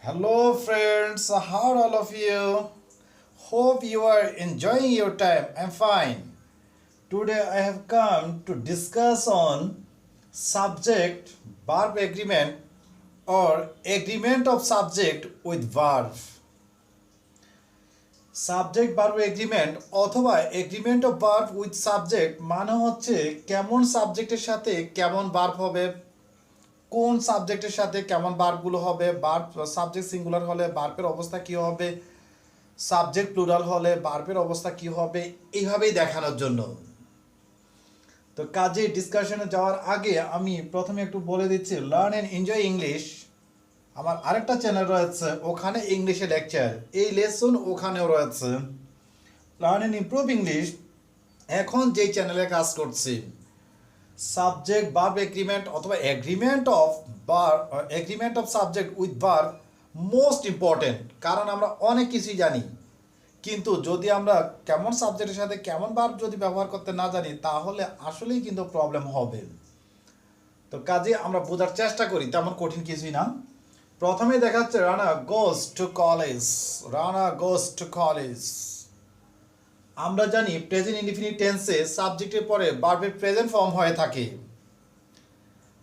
Hello, friends. How are all of you? Hope you are enjoying your time. I'm fine. Today I have come to discuss on subject verb agreement or agreement of subject with verb. Subject verb agreement অথবা agreement of verb with subject মানে হচ্ছে কেমন সাবজেক্টের সাথে কেমন verb হবে, কোন সাবজেক্টের সাথে কেমন ভার্বগুলো হবে, ভার্ব সাবজেক্ট সিঙ্গুলার হলে ভার্বের অবস্থা কী হবে, সাবজেক্ট প্লুরাল হলে ভার্বের অবস্থা কী হবে, এইভাবেই দেখানোর জন্য। তো কাজে ডিসকাশনে যাওয়ার আগে আমি প্রথমে একটু বলে দিচ্ছি, লার্ন অ্যান্ড এনজয় ইংলিশ আমার আরেকটা চ্যানেল রয়েছে, ওখানে ইংলিশে লেকচার, এই লেসন ওখানেও রয়েছে। লার্ন অ্যান্ড ইমপ্রুভ ইংলিশ এখন যেই চ্যানেলে কাজ করছি, সাবজেক্ট ভার্ব এগ্রিমেন্ট অথবা agreement of subject with verb most important. কারণ আমরা অনেক কিছুই জানি, কিন্তু যদি আমরা কেমন সাবজেক্টের সাথে কেমন ভার্ব যদি ব্যবহার করতে না জানি তাহলে আসলেই কিন্তু প্রবলেম হবে। তো কাজে আমরা বোঝার চেষ্টা করি, তেমন কঠিন কিছুই না। প্রথমে দেখাচ্ছে Rana goes to college. Rana goes to college. আমরা জানি প্রেজেন্ট ইনডিফিনিট টেন্সে সাবজেক্টের পরে ভার্বের প্রেজেন্ট ফর্ম হয়ে থাকে।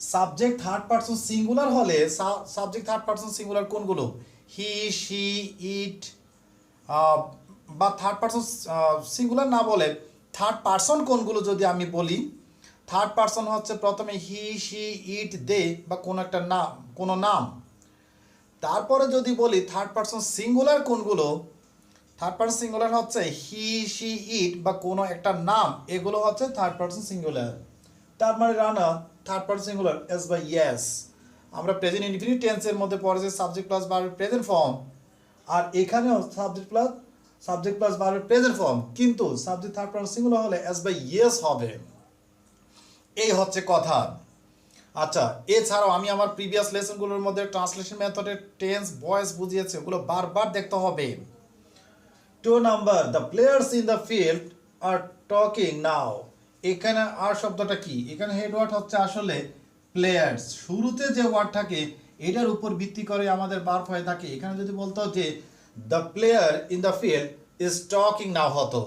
সাবজেক্ট থার্ড পারসন সিঙ্গুলার হলে সাবজেক্ট থার্ড পারসন সিঙ্গুলার কোনগুলো? হি, শি, ইট, বা থার্ড পারসন সিঙ্গুলার না বলে থার্ড পারসন কোনগুলো যদি আমি বলি, থার্ড পারসন হচ্ছে প্রথমে হি, শি, ইট, দে বা কোনো একটা নাম, কোনো নাম। তারপরে যদি বলি থার্ড পারসন সিঙ্গুলার কোনগুলো, থার্ড পারসন সিঙ্গুলার হচ্ছে হি, শি, ইট বা কোনো একটা নাম, এগুলো হচ্ছে থার্ড পারসন সিঙ্গুলার। তার মানে রানা third person singular s by es. আমরা প্রেজেন্ট ইনডিফিনিট টেন্সের মধ্যে পড়েছে সাবজেক্ট প্লাস ভার্বের প্রেজেন্ট ফর্ম, আর এখানেও সাবজেক্ট প্লাস ভার্বের প্রেজেন্ট ফর্ম, কিন্তু সাবজেক্ট থার্ড পারসন সিঙ্গুলার হলে এস বাই ইয়েস হবে। এই হচ্ছে কথা। আচ্ছা, এছাড়াও আমি আমার প্রিভিয়াস লেসনগুলোর মধ্যে ট্রান্সলেশন মেথডের টেন্স ভয়েস বুঝিয়েছি, ওগুলো বারবার দেখতে হবে। 2 number, the players in the field are talking now. এখানে আর শব্দটা কি? এখানে হেডওয়ার্ড হচ্ছে আসলে প্লেয়ার্স। শুরুতে যে ওয়ার্ড থাকে এটার উপর ভিত্তি করে আমাদের ভার্ব হয়ে থাকে। এখানে যদি বলতো যে the player in the field is talking now হতো,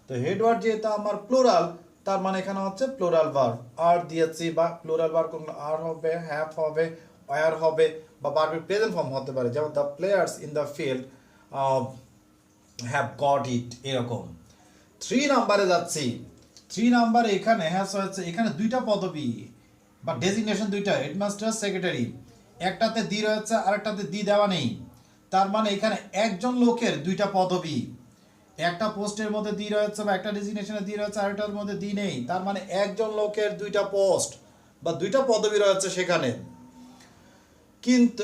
তো হেডওয়ার্ড যেহেতু আমার প্লুরাল, তার মানে এখানে হচ্ছে প্লুরাল ভার্ব আর দিয়েছি, বা প্লুরাল ভার্ব কোনগুলো আর হবে, হ্যাভ হবে, ওয়ার হবে, বা ভার্বের প্রেজেন্ট ফর্ম হতে পারে, যেমন the players in the field have got ইট, এরকম। 3 নাম্বারে যাচ্ছি। 3 নাম্বারে এখানে হ্যাজ হয়েছে, এখানে দুইটা পদবি বা ডেজিগনেশন দুইটা, হেডমাস্টার, সেক্রেটারি। একটাতে দি রয়েছে আরেকটাতে দি দেওয়া নেই, তার মানে এখানে একজন লোকের দুইটা পদবি, একটা পোস্টের মধ্যে দি রয়েছে বা একটা ডেজিগনেশনে দি রয়েছে আরেকটার মধ্যে দি নেই, তার মানে একজন লোকের দুইটা পোস্ট বা দুইটা পদবি রয়েছে সেখানে। কিন্তু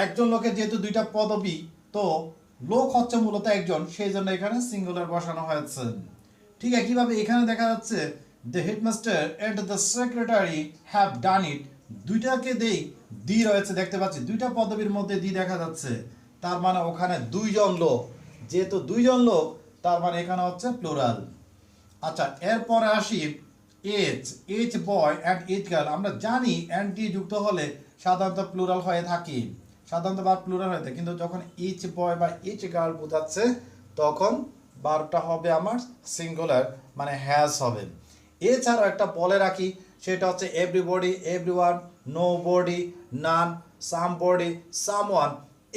একজন লোকের যেহেতু দুইটা পদবি, তো লোক হচ্ছে মূলত একজন, সেই জন্য এখানে সিঙ্গুলার বসানো হয়েছে। ঠিক একইভাবে এখানে দেখা যাচ্ছে the headmaster and the secretary have done it. দুইটাকে দি রয়েছে, দেখতে পাচ্ছি দুইটা পদবীর মধ্যে দি দেখা যাচ্ছে, তার মানে ওখানে দুইজন লোক, যেহেতু দুইজন লোক তার মানে এখানে হচ্ছে প্লুরাল। আচ্ছা, এরপরে আসি H boy and H girl. আমরা জানি অ্যান্ড ডি যুক্ত হলে সাধারণত প্লুরাল হয়ে থাকে, সাধারণত ভার্ব প্লুরাল হয়ে থাকে, কিন্তু যখন এইচ বয় বা এইচ গার্ল বোঝাচ্ছে তখন ভার্বটা হবে আমার সিঙ্গুলার, মানে হ্যাজ হবে। এছাড়াও একটা বলে রাখি, সেটা হচ্ছে everybody, everyone, nobody, none, somebody, someone,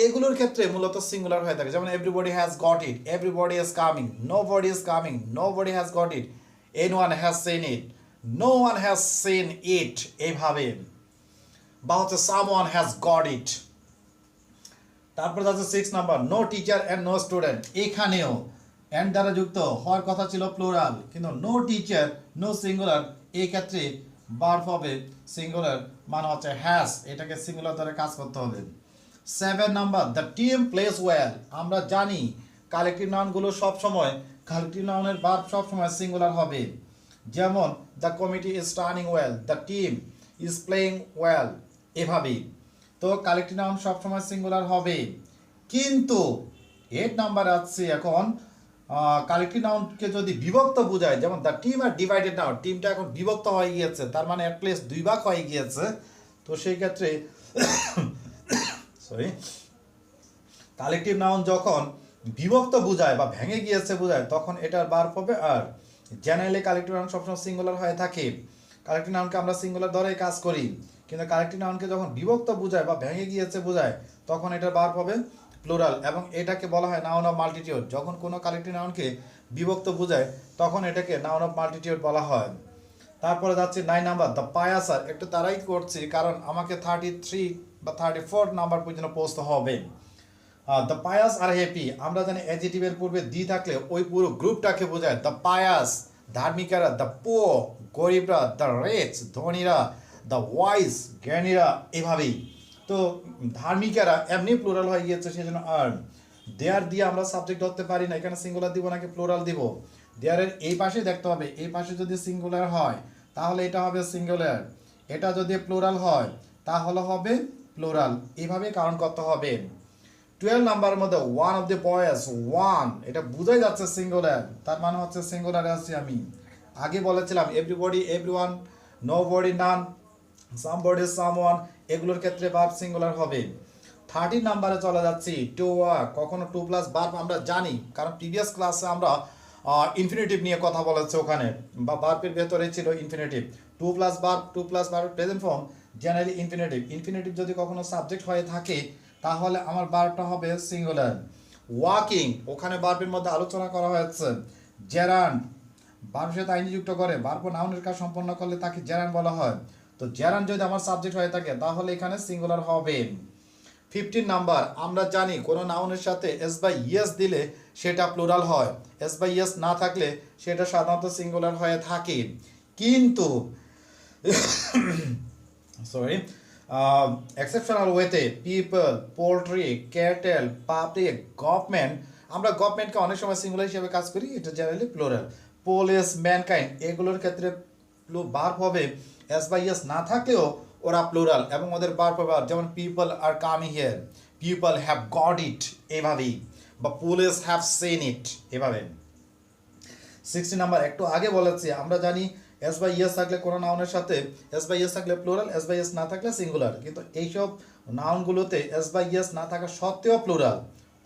এগুলোর ক্ষেত্রে মূলত সিঙ্গুলার হয়ে থাকে। যেমন everybody has got it, everybody is coming, nobody is coming, nobody has got it, anyone has seen it, no one has seen it, এইভাবে, বা হচ্ছে someone has got ইট। তারপর হচ্ছে 6 number, no teacher and no student. এখানেও and দ্বারা যুক্ত হওয়ার কথা ছিল প্লুরাল, কিন্তু নো টিচার, নো সিঙ্গুলার, এই ক্ষেত্রে ভার্ব হবে সিঙ্গুলার, মানে হচ্ছে হ্যাজ, এটাকে সিঙ্গুলার ধরে কাজ করতে হবে। 7 number, the team place well. আমরা জানি কালেক্টিভ নাউনগুলো সবসময়, কালেক্টিভ নাউনের ভার্ব সবসময় সিঙ্গুলার হবে, যেমন the committee is turning well, the team is playing well, এভাবেই। তো কালেক্টিভ নাউন সবসময় সিঙ্গুলার হবে, কিন্তু 8 নাম্বার আসছে এখন কালেক্টিভ নাউনকে যদি বিভক্ত বোঝায়, যেমন the team are divided noun, টিমটা এখন বিভক্ত হয়ে গিয়েছে, তার মানে অ্যাটলিস্ট 2 ভাগ হয়ে গিয়েছে, তো সেই ক্ষেত্রে সরি কালেকটিভ নাউন যখন বিভক্ত বোঝায় বা ভেঙে গিয়েছে বোঝায় তখন এটার ভার্ব হবে আর। জেনারেলি কালেকটিভ নাউন সবসময় সিঙ্গুলার হয়ে থাকে। কালেকটিভ নাউনকে আমরা সিঙ্গুলার ধরেই কাজ করি, কিন্তু কালেকটিভ নাউনকে যখন বিভক্ত বোঝায় বা ভেঙে গিয়েছে বোঝায় তখন এটার ভার্ব হবে প্লুরাল, এবং এটাকে বলা হয় নাউন অফ মাল্টিটিউড। যখন কোনো কালেকটিভ নাউনকে বিভক্ত বোঝায় তখন এটাকে নাউন অফ মাল্টিটিউড বলা হয়। তারপরে যাচ্ছে 9 নাম্বার, দ্য পায়াস আর। একটু তাড়াই করছি কারণ আমাকে 33 বা 34 নাম্বার পর্যন্ত পৌঁছতে হবে। দ্য পায়াস আর হ্যাপি, আমরা জানি অ্যাডজেক্টিভের পূর্বে দি থাকলে ওই পুরো গ্রুপটাকে বোঝায়। দ্য পায়াস ধার্মিকেরা, দ্য পুয়ার গরিবরা, দ্য রিচ ধনীরা, দ্য ওয়াইজ জ্ঞানীরা, এভাবেই। তো ধার্মিকেরা এমনি প্লুরাল হয়ে গিয়েছে সেজন্য আর। দেয়ার দিয়ে আমরা সাবজেক্ট ধরতে পারি না, এখানে সিঙ্গুলার দিব নাকি প্লুরাল দিব। দেয়ারের এই পাশে দেখতে হবে, এই পাশে যদি সিঙ্গুলার হয় তাহলে এটা হবে সিঙ্গুলার, এটা যদি প্লুরাল হয় তাহলে হবে প্লুরাল, এইভাবে কাউন্ট করতে হবে। 12 নাম্বারের মধ্যে one of the boys, one এটা বোঝাই যাচ্ছে সিঙ্গুলার, তার মানে হচ্ছে সিঙ্গুলারে আছি আমি। আগে বলেছিলাম এভরিবডি, এভরিওয়ান, নোবডি, নান, সামবডি, সামওয়ান, এগুলোর ক্ষেত্রে ভার্ব সিঙ্গুলার হবে। 13 নাম্বারে চলে যাচ্ছি, টু ওয়ার্ক। কখনো টু প্লাস ভার্ব আমরা জানি, কারণ প্রিভিয়াস ক্লাসে আমরা ইনফিনিটিভ নিয়ে কথা বলেছে ওখানে, বা ভার্বের ভেতরে ছিল infinitive. To plus verb present form generally infinitive. Infinitive যদি কখনো সাবজেক্ট হয়ে থাকে তাহলে আমার ভার্বটা হবে সিঙ্গুলার। ওয়াকিং, ওখানে ভার্বের মধ্যে আলোচনা করা হয়েছে। জেরান্ড, ভার্বের সাথে আইনি যুক্ত করে ভার্ব নাউনের কাজ সম্পন্ন করলে তাকে জেরান্ড বলা হয়। তো জেরান্ড যদি আমার সাবজেক্ট হয়ে থাকে তাহলে এখানে সিঙ্গুলার হবে। 15 নাম্বার, আমরা জানি কোনো নাউনের সাথে এস বাই ইয়েস দিলে সেটা প্লুরাল হয়, এস বাই ইয়েস না থাকলে সেটা সাধারণত সিঙ্গুলার হয়ে থাকে। কিন্তু সরি, এক্সেপশনাল ওয়েতে people, poultry, cattle, public, government, আমরা গভর্নমেন্টকে অনেক সময় সিঙ্গুলার হিসেবে কাজ করি, এটা জেনারেলি প্লুরাল। পুলিশ, ম্যানকাইন্ড, এগুলোর ক্ষেত্রে ভার্ব হবে এস বাই ইয়েস না থাকলেও ওরা প্লুরাল, এবং ওদের ভার্ব হবে আর। যেমন people are coming here, people have got ইট, এভাবেই, বা পুলিশ হ্যাভ সিন ইট, এভাবে। 60 নাম্বার, একটু আগে বলেছি আমরা জানি এস বাই ইয়েস থাকলে কোনো নাউনের সাথে এস বাই ইয়েস থাকলে প্লুরাল, এস বাই ইয়েস না থাকলে সিঙ্গুলার, কিন্তু এইসব নাউনগুলোতে এস বাই ইয়েস না থাকা সত্ত্বেও প্লুরাল।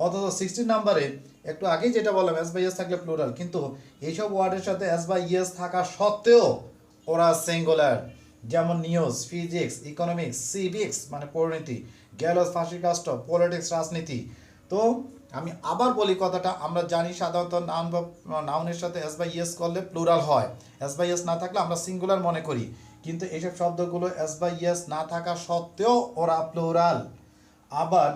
অথচ 60 নাম্বারে একটু আগেই যেটা বললাম এস বাই ইয়েস থাকলে প্লুরাল, কিন্তু এইসব ওয়ার্ডের সাথে এস বাই ইয়েস থাকা সত্ত্বেও ওরা সিঙ্গুলার। যেমন নিউজ, ফিজিক্স, ইকোনমিক্স, সিভিক্স মানে পরিণতি, গ্যালোস ফাঁসির কাষ্ট, পলিটিক্স রাজনীতি। তো আমি আবার বলি কথাটা, আমরা জানি সাধারণত নাউনের সাথে এস বাই ইয়েস করলে প্লুরাল হয়, এস বাই ইয়েস না থাকলে আমরা সিঙ্গুলার মনে করি, কিন্তু এইসব শব্দগুলো এস বাই ইয়েস না থাকা সত্ত্বেও ওরা প্লুরাল। আবার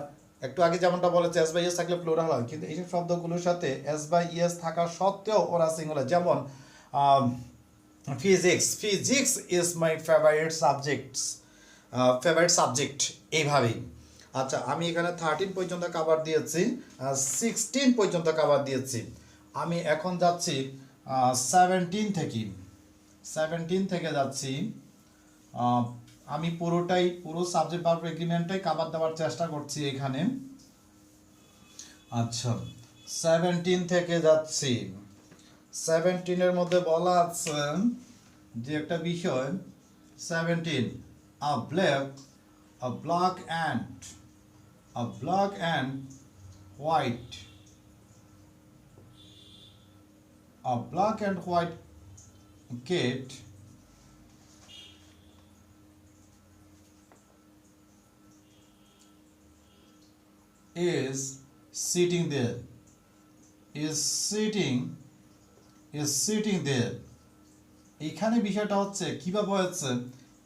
একটু আগে যেমনটা বলেছে এস বাই ইয়েস থাকলে প্লুরাল হয়, কিন্তু এইসব শব্দগুলোর সাথে এস বাই ইয়েস থাকা সত্ত্বেও ওরা সিঙ্গুলার। যেমন physics, physics is my favourite subject, এইভাবেই। আচ্ছা, আমি এখানে 13 পর্যন্ত কভার দিয়েছি, 16 পর্যন্ত কভার দিয়েছি। আমি এখন যাচ্ছি 17 থেকে যাচ্ছি। আমি পুরো সাবজেক্ট ভার্ব এগ্রিমেন্টটাই কভার দেওয়ার চেষ্টা করছি এখানে। আচ্ছা, 17 থেকে যাচ্ছি। 17 এর মধ্যে বলা আছে যে একটা বিষয়, 17 a black and white cat is sitting there, এখানে বিষয়টা হচ্ছে কিভাবে হচ্ছে,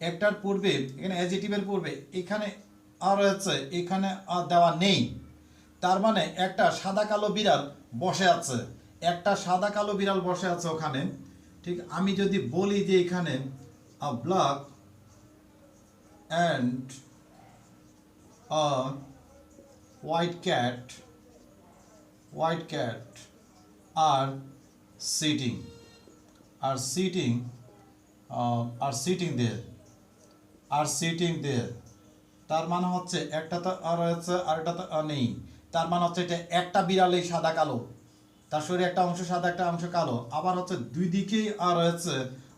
একটার পূর্বে এখানে অ্যাডজেক্টিভের পূর্বে এখানে আর রয়েছে, এখানে আর দেওয়া নেই, তার মানে একটা সাদা কালো বিড়াল বসে আছে, ওখানে। ঠিক আমি যদি বলি যে এখানে a black and a white cat are sitting there, তার মানে হচ্ছে একটা তো আর রয়েছে আর একটা তো নেই, তার মানে হচ্ছে এটা একটা বিড়ালই সাদা কালো, তার শরীরে একটা অংশ সাদা একটা অংশ কালো। আবার হচ্ছে দুই দিকেই আর রয়েছে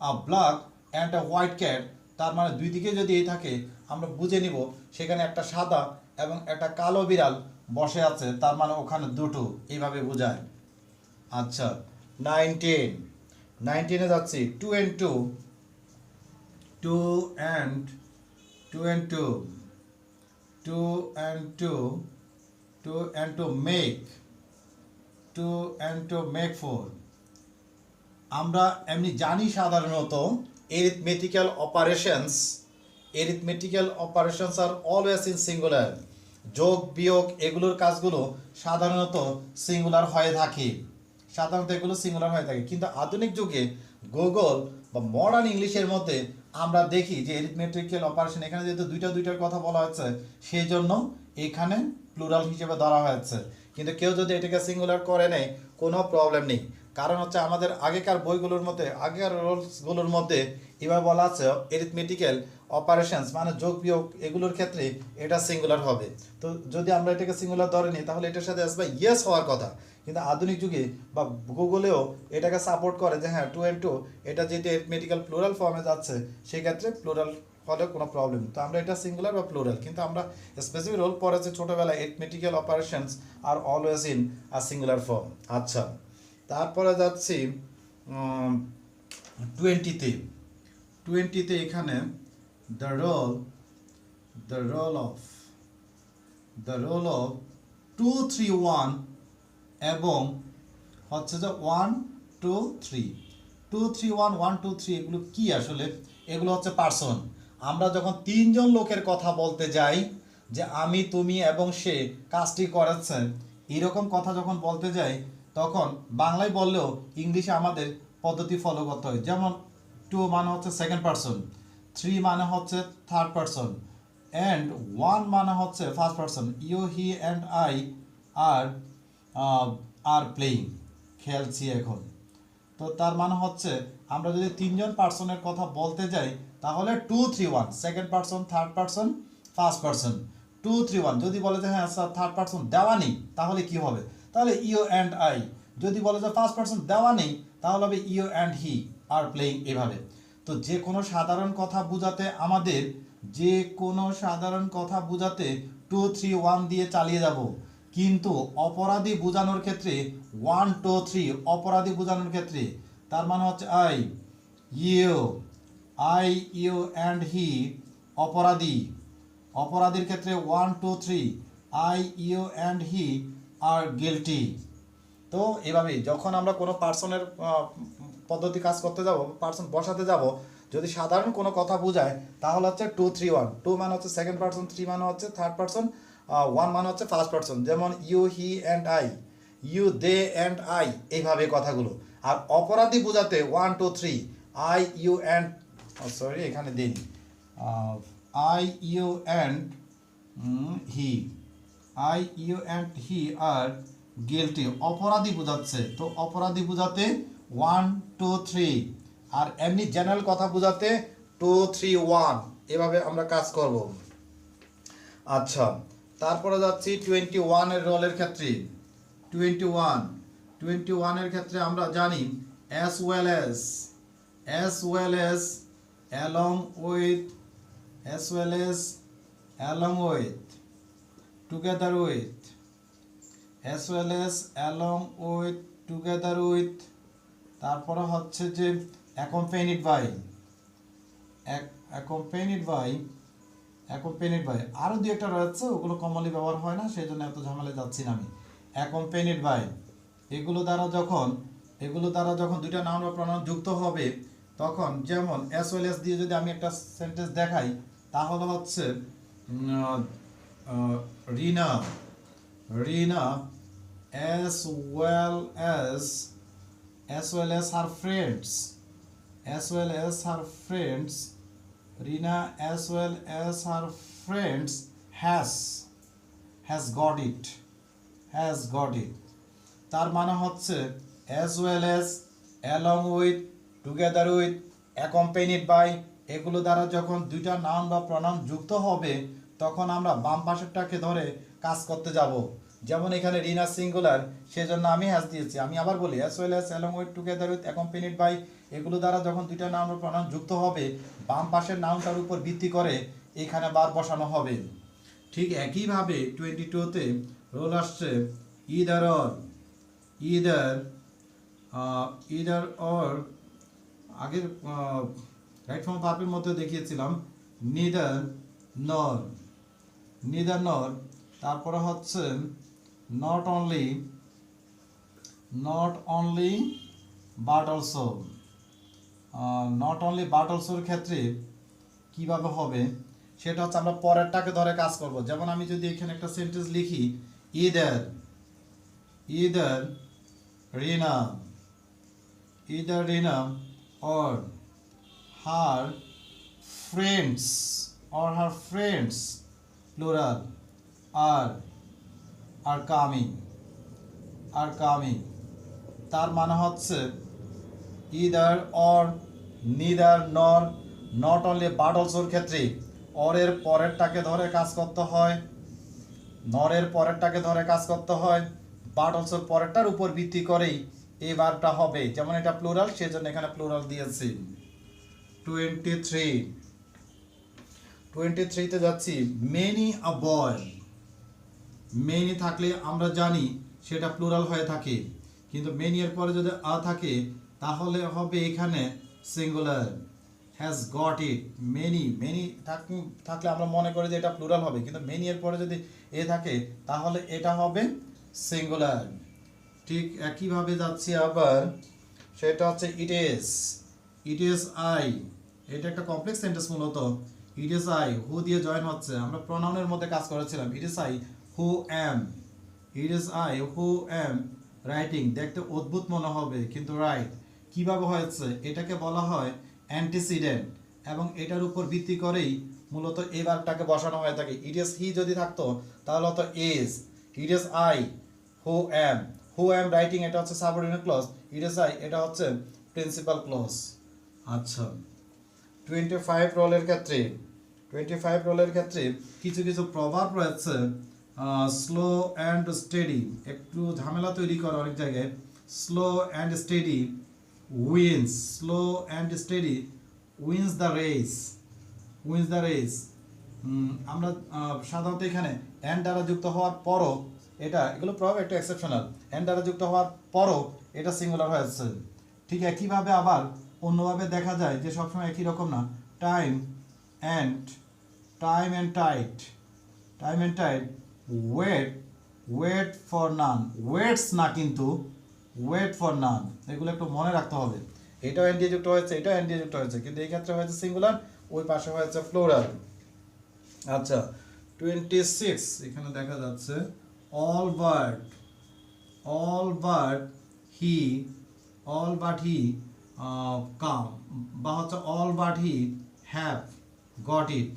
আ black and a white cat, তার মানে দুই দিকে যদি এই থাকে আমরা বুঝে নিব সেখানে একটা সাদা এবং একটা কালো বিড়াল বসে আছে, তার মানে ওখানে দুটো, এইভাবে বোঝায়। আচ্ছা 19, 19-এ যাচ্ছি, 2 and 2, 2 and 2 and 2, 2 and 2, 2 and 2 make, 2 and 2 make 4। আমরা এমনি জানি সাধারণত arithmetical operations are always in singular. যোগ বিয়োগ এগুলোর কাজগুলো সাধারণত সিঙ্গুলার হয়ে থাকে, কিন্তু আধুনিক যুগে গুগল বা মডার্ন ইংলিশের মধ্যে আমরা দেখি যে এরিথমেটিক্যাল অপারেশন, এখানে যেহেতু দুইটার কথা বলা হয়েছে সেই জন্য এখানে প্লুরাল হিসেবে ধরা হয়েছে। কিন্তু কেউ যদি এটাকে সিঙ্গুলার করে নেয় কোনো প্রবলেম নেই, কারণ হচ্ছে আমাদের আগেকার রোলসগুলোর মধ্যে এবার বলা আছে এরিথমেটিক্যাল অপারেশনস মানে যোগ বিয়োগ এগুলোর ক্ষেত্রে এটা সিঙ্গুলার হবে। তো যদি আমরা এটাকে সিঙ্গুলার ধরে নিই তাহলে এটার সাথে আসবে ইয়েস হওয়ার কথা, কিন্তু আধুনিক যুগে বা গুগলেও এটাকে সাপোর্ট করে যে হ্যাঁ 2 and 2 এটা যেহেতু এরিথমেটিক্যাল প্লুরাল ফর্মে যাচ্ছে সেই ক্ষেত্রে প্লুরাল হলে কোনো প্রবলেম, তো আমরা এটা সিঙ্গুলার বা প্লুরাল, কিন্তু আমরা স্পেসিফিক রোল পড়েছি ছোটোবেলায় arithmetical operations are always in a singular form. আচ্ছা তারপরে যাচ্ছি 20-তে। 20-তে এখানে the role of 2 3 1 এবং হচ্ছে যে 1 2 3, 2 3 1 1 2 3 এগুলো কি আসলে? এগুলো হচ্ছে পার্সন। আমরা যখন তিনজন লোকের কথা বলতে যাই যে আমি তুমি এবং সে কাজটি করেছে, এরকম কথা যখন বলতে যাই তখন বাংলায় বললেও ইংলিশে আমাদের পদ্ধতি ফলো করতে হয়। যেমন 2 মানে হচ্ছে সেকেন্ড পারসন, 3 মানে হচ্ছে থার্ড পারসন, অ্যান্ড 1 মানে হচ্ছে first person. You he and I are playing, খেলছি এখন। তো তার মানে হচ্ছে আমরা যদি তিনজন পার্সনের কথা বলতে যাই তাহলে 2 3 1 second person, third person, first person. 2 3 1 যদি বলে যে হ্যাঁ স্যার থার্ড পারসন দেওয়া নেই তাহলে কি হবে? তাহলে ইউ অ্যান্ড আই। যদি বলে যে ফার্স্ট পারসন দেওয়া নেই তাহলে হবে you and he are playing, এভাবে। তো যে কোনো সাধারণ কথা বোঝাতে 2 3 1 দিয়ে চালিয়ে যাব, কিন্তু অপরাধী বোঝানোর ক্ষেত্রে 1 2 3 অপরাধী বোঝানোর ক্ষেত্রে তার মানে হচ্ছে আই ইউ অ্যান্ড হি অপরাধীর ক্ষেত্রে 1 2 3 I U and he R guilty. তো এভাবেই যখন আমরা কোনো পার্সনের পদ্ধতি কাজ করতে যাব, পার্সন বসাতে যাব, যদি সাধারণ কোনো কথা বোঝায় তাহলে হচ্ছে 2 3 1, 2 মানে হচ্ছে সেকেন্ড পার্সন, 3 মানে হচ্ছে থার্ড পার্সন, 1 মানে হচ্ছে ফার্স্ট পার্সন। যেমন you he and I, you they and I, এইভাবে কথাগুলো। আর অপরাধী বোঝাতে 1 2 3 আই ইউ অ্যান্ড এখানে দিন I U and he, R guilty, অপরাধী বোঝাচ্ছে। তো অপরাধী বোঝাতে 1 2 3, আর এমনি জেনারেল কথা বোঝাতে 2 3 1, এভাবে আমরা কাজ করব। আচ্ছা তারপরে যাচ্ছি 21 এর রোলের ক্ষেত্রে। 21 এর ক্ষেত্রে আমরা জানি as well as along with together with, as well as along with together with, তারপরে হচ্ছে যে accompanied by আরও দু একটা রয়েছে, ওগুলো কমনলি ব্যবহার হয় না সেই জন্য এত ঝামেলা যাচ্ছি না আমি। accompanied by এগুলো দ্বারা যখন দুইটা নাউন বা প্রনাউন যুক্ত হবে তখন, যেমন as well as দিয়ে যদি আমি একটা সেন্টেন্স দেখাই তাহলে হচ্ছে রিনা as well as her friends, Rina as well as her friends has got it, তার মানে হচ্ছে as well as, along with, together with, accompanied by এগুলো দ্বারা যখন দুইটা নাউন বা প্রনাউন যুক্ত হবে তখন আমরা বাম পাশেরটাকে ধরে কাজ করতে যাব। যেমন এখানে রিনা সিঙ্গুলার সেজন্য আমি হ্যাজ দিয়েছি। আমি আবার বলি as well as, along with, together with, accompanied by এগুলো দ্বারা যখন দুইটা নাউন বা প্রনাউন যুক্ত হবে বাম পাশের নাউনটার উপর ভিত্তি করে এখানে বার বসানো হবে। ঠিক একইভাবে 22-তে রোল আসছে either or, either either or, আগের রাইট ফর্ম ভার্বের মধ্যে দেখিয়েছিলাম নিদার নর, নিদার নর, তারপরে হচ্ছে not only, not only but also, not only but অলসোর ক্ষেত্রে কিভাবে হবে সেটা হচ্ছে আমরা পরেরটাকে ধরে কাজ করব। যেমন আমি যদি এখানে একটা সেন্টেন্স লিখি either, either Rina, either Rina or her friends, or her friends plural are coming, are coming, তার মানে হচ্ছে either or, neither nor, not only but also এর ক্ষেত্রে or এর পরেরটাকে ধরে কাজ করতে হয়, nor এর পরেরটাকে ধরে কাজ করতে হয়, but also এর পরেরটার উপর ভিত্তি করেই এই ভার্বটা হবে। যেমন এটা প্লুরাল, সেজন্য এখানে প্লুরাল দিয়েছি। 23 তে যাচ্ছি মেনি আ বয়, মেনি থাকলে আমরা জানি সেটা প্লুরাল হয়ে থাকে, কিন্তু মেনি এর পরে যদি আ থাকে তাহলে হবে এখানে singular, has got it. Many, many থাকলে আমরা মনে করি যে এটা প্লুরাল হবে, কিন্তু মেনি এর পরে যদি এ থাকে তাহলে এটা হবে সিঙ্গুলার। ঠিক একইভাবে যাচ্ছি আবার, সেটা হচ্ছে it is, it is I, এটা একটা কমপ্লেক্স সেন্টেন্স মূলত। ইট ইজ আই, হু দিয়ে জয়েন হচ্ছে, আমরা প্রনাউনের মধ্যে কাজ করেছিলাম। ইট is I who am, it is I who am writing, দেখতে অদ্ভুত মনে হবে কিন্তু রাইট। কিভাবে হয়েছে, এটাকে বলা হয় অ্যান্টিসিডেন্ট, এবং এটার উপর ভিত্তি করেই মূলত এই ভার্বটাকে বসানো হয়ে থাকে। ইট ইজ হি যদি থাকতো তাহলে হতো is, it is I who am, who am writing এটা হচ্ছে subordinate clause, it is I এটা হচ্ছে প্রিন্সিপাল ক্লজ। আচ্ছা 25 রোলের ক্ষেত্রে, 25 রোলের ক্ষেত্রে কিছু কিছু প্রভাব রয়েছে, স্লো অ্যান্ড স্টেডি, একটু ঝামেলা তৈরি করে অনেক জায়গায়। Slow and steady wins, slow and steady wins the race, wins the race. আমরা সাধারণত এখানে অ্যান্ড দ্বারা যুক্ত হওয়ার পরও এটা, এগুলো প্রভাব একটু এক্সেপশনাল, অ্যান্ড দ্বারা যুক্ত হওয়ার পরও এটা সিঙ্গুলার হয়েছে। ঠিক একইভাবে আবার অন্যভাবে দেখা যায় যে সবসময় একই রকম না, time and, time and tide, time and tide, wait, wait for none, waits না কিন্তু ওয়েট ফর নান, এগুলো একটু মনে রাখতে হবে। এটাও এন দিয়ে যুক্ত হয়েছে, এটাও এন দিয়ে যুক্ত হয়েছে, কিন্তু এই ক্ষেত্রে হয়েছে সিঙ্গুলার, ওই পাশে হয়েছে প্লুরাল। আচ্ছা 26 এখানে দেখা যাচ্ছে all but, all but he, all but he come, বা হচ্ছে all but he have got it.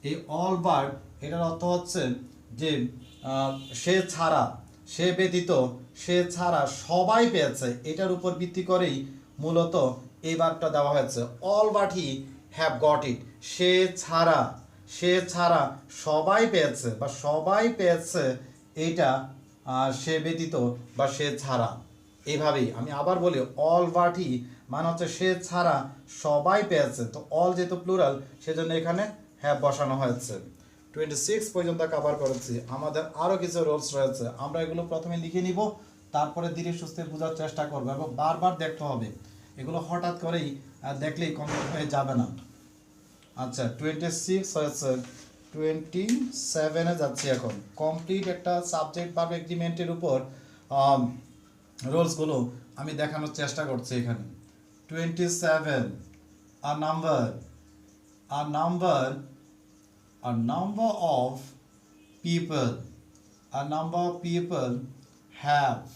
এই অল বাট এটার অর্থ হচ্ছে যে সে ছাড়া, সে ব্যতীত, সে ছাড়া সবাই পেয়েছে, এটার উপর ভিত্তি করেই মূলত এই ভার্বটা দেওয়া হয়েছে। All but he have got it, সে ছাড়া, সে ছাড়া সবাই পেয়েছে, বা সবাই পেয়েছে এইটা, সে ব্যতীত বা সে ছাড়া। এইভাবেই আমি আবার বলি, অল বাট হি মানে হচ্ছে সে ছাড়া সবাই পেয়েছে, তো অল যেহেতু প্লুরাল সেজন্য এখানে হ্যাভ বসানো হয়েছে। 26 পর্যন্ত কভার করেছি। আমাদের আরও কিছু রোলস রয়েছে, আমরা এগুলো প্রথমে লিখে নিব, তারপরে ধীরে সুস্থে বোঝার চেষ্টা করবো এবং বারবার দেখতে হবে, এগুলো হঠাৎ করেই দেখলেই কমপ্লিট হয়ে যাবে না। আচ্ছা 26 হয়েছে, 27-এ যাচ্ছি এখন। কমপ্লিট একটা সাবজেক্ট ভার্ব এগ্রিমেন্টের উপর রোলসগুলো আমি দেখানোর চেষ্টা করছি এখানে। 27 a number, a number, a number of people, a number of people have,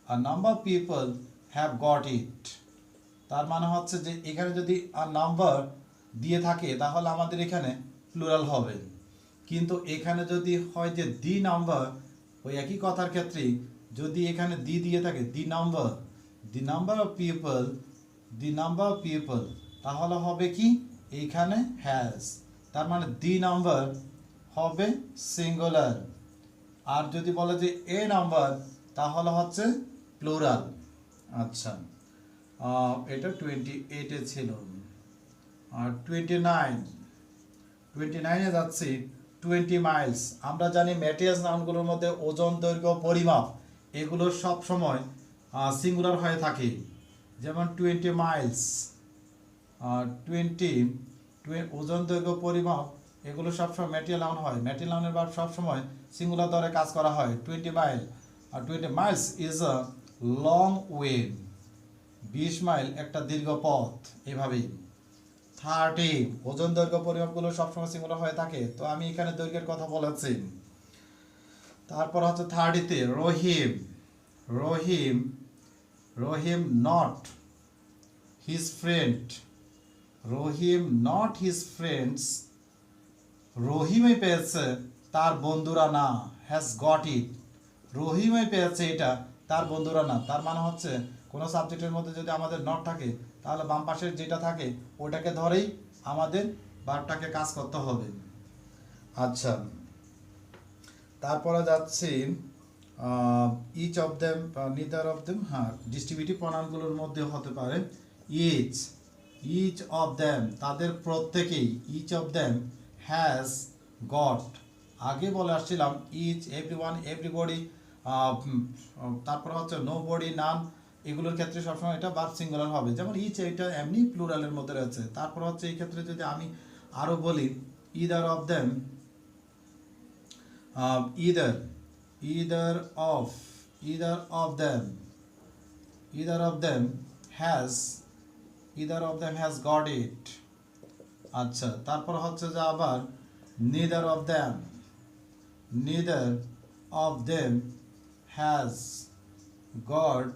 a number of people have got it। তার মানে হচ্ছে যে এখানে যদি a number দিয়ে থাকে তাহলে আমাদের এখানে প্লুরাল হবে, কিন্তু এখানে যদি হয় যে দি নাম্বার, ওই একই কথার ক্ষেত্রে যদি এখানে দি দিয়ে থাকে the number, the number of people, the number of people, তাহলে হবে কি এইখানে হ্যাজ, তার মানে দি নাম্বার হবে সিঙ্গুলার। আর যদি বলে যে এ নাম্বার তাহলে হচ্ছে প্লুরাল। আচ্ছা এটা 28-এ ছিল। আর 29-এ যাচ্ছি। 20 মাইলস। আমরা জানি ম্যাটেরিয়ালস নাউনগুলোর মধ্যে ওজন, দৈর্ঘ্য, পরিমাপ এগুলো সব সময় সিঙ্গুলার হয়ে থাকে। যেমন 20 মাইলস, 20 ওজন, দৈর্ঘ্য, পরিমাপ এগুলো সবসময় ম্যাটেরিয়াল নাউন হয়। ম্যাটেরিয়াল নাউনের ভার্ব সবসময় সিঙ্গুলার দ্বারা কাজ করা হয়। 20 মাইল আর 20 miles is a long way. 20 mile একটা দীর্ঘ পথ। এভাবেই 30 ওজন, দৈর্ঘ্য, পরিমাপগুলো সবসময় সিঙ্গুলার হয়ে থাকে। তো আমি এখানে দৈর্ঘ্যের কথা বলেছি। তারপর হচ্ছে 30-তে Rahim, Rahim, Rahim not his friend, Rahim not his friends, রহিমই পেয়েছে তার বন্ধুরা না। হ্যাজ গট ইট, রহিমই পেয়েছে এটা তার বন্ধুরা না। তার মানে হচ্ছে কোনো সাবজেক্টের মধ্যে যদি আমাদের নট থাকে তাহলে বাম পাশের যেটা থাকে ওটাকে ধরেই আমাদের ভার্বটাকে কাজ করতে হবে। আচ্ছা, তারপরে যাচ্ছি each of them, neither of them, হ্যাঁ ডিস্ট্রিবিউটিভ প্রনাউনগুলোর মধ্যে হতে পারে ইচ, ইচ অফ দেম তাদের প্রত্যেকেই, each of them has got. আগে বলে আসছিলাম ইচ, এভরিওয়ান, এভরিবডি, তারপর হচ্ছে নো বডি, নান, এগুলোর ক্ষেত্রে সবসময় এটা ভার্ব সিঙ্গুলার হবে। যেমন ইচ এটা এমনি প্লুরালের মধ্যে রয়েছে। তারপর হচ্ছে এই ক্ষেত্রে যদি আমি আরও বলি either of them, either, either of, either of them, either of them has, either of them has got it। আচ্ছা, তারপর হচ্ছে যে আবার neither of them, neither of them has got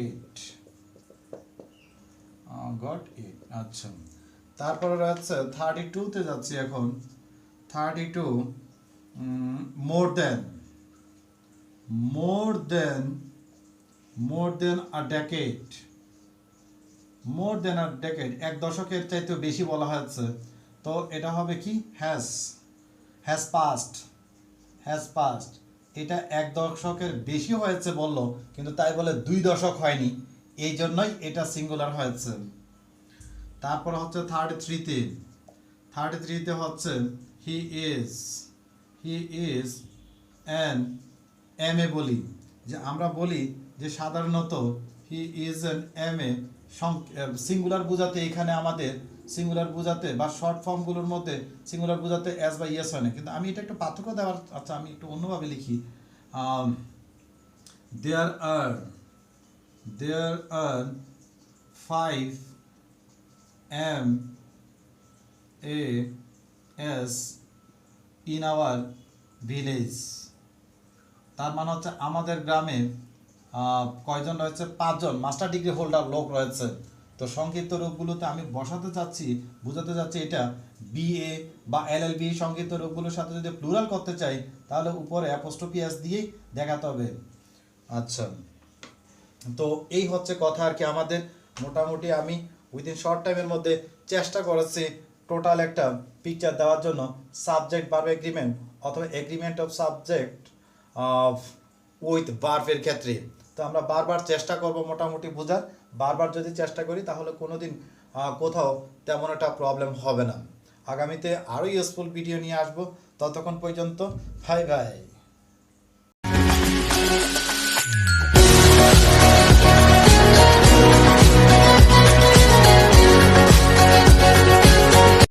it, got it। আচ্ছা, তারপরে রয়েছে 32-তে যাচ্ছি এখন। 32 more than, more than, more than a decade, more than a decade এক দশকের চাইতে বেশি বলা হয়েছে। তো এটা হবে কি has, has past, has past. এটা এক দশকের বেশি হয়েছে বললো, কিন্তু তাই বলে 2 দশক হয়নি, এই জন্যই এটা সিঙ্গুলার হয়েছে। তারপর হচ্ছে 33-তে, 33-তে হচ্ছে he is, he is an M A. বলি যে আমরা বলি যে সাধারণত he is an M A singular বোঝাতে, এখানে আমাদের সিঙ্গুলার বোঝাতে বা শর্ট ফর্মগুলোর মধ্যে সিঙ্গুলার বোঝাতে অ্যাজ বা ইয়েস হয় না। কিন্তু আমি এটা একটু পার্থক্য দেওয়ার, আচ্ছা আমি একটু অন্যভাবে লিখি। দেয়ার আর, দেয়ার আর 5 MAs ইন আওয়ার ভিলেজ। তার মানে হচ্ছে আমাদের গ্রামে কয়জন রয়েছে? 5 জন মাস্টার ডিগ্রি হোল্ডার লোক রয়েছে। তো সংক্ষিপ্ত রূপগুলোতে আমি বসাতে চাচ্ছি, বোঝাতে চাচ্ছি এটা BA বা LLB। সংক্ষিপ্ত রূপগুলোর সাথে যদি প্লুরাল করতে চাই তাহলে উপরে অ্যাপোস্ট্রফি এস দিয়ে দেখাতে হবে। আচ্ছা, তো এই হচ্ছে কথা আর কি। আমাদের মোটামুটি আমি উইদিন শর্ট টাইমের মধ্যে চেষ্টা করেছি টোটাল একটা পিকচার দেওয়ার জন্য। সাবজেক্ট ভার্ব এগ্রিমেন্ট অথবা এগ্রিমেন্ট অফ সাবজেক্ট উইথ ভার্বের ক্ষেত্রে। তো আমরা বারবার চেষ্টা করব মোটামুটি বোঝার। বারবার যদি চেষ্টা করি তাহলে কোনোদিন কোথাও তেমন একটা প্রবলেম হবে না। আগামীতে আরও ইউজফুল ভিডিও নিয়ে আসবো। ততক্ষণ পর্যন্ত বাই বাই।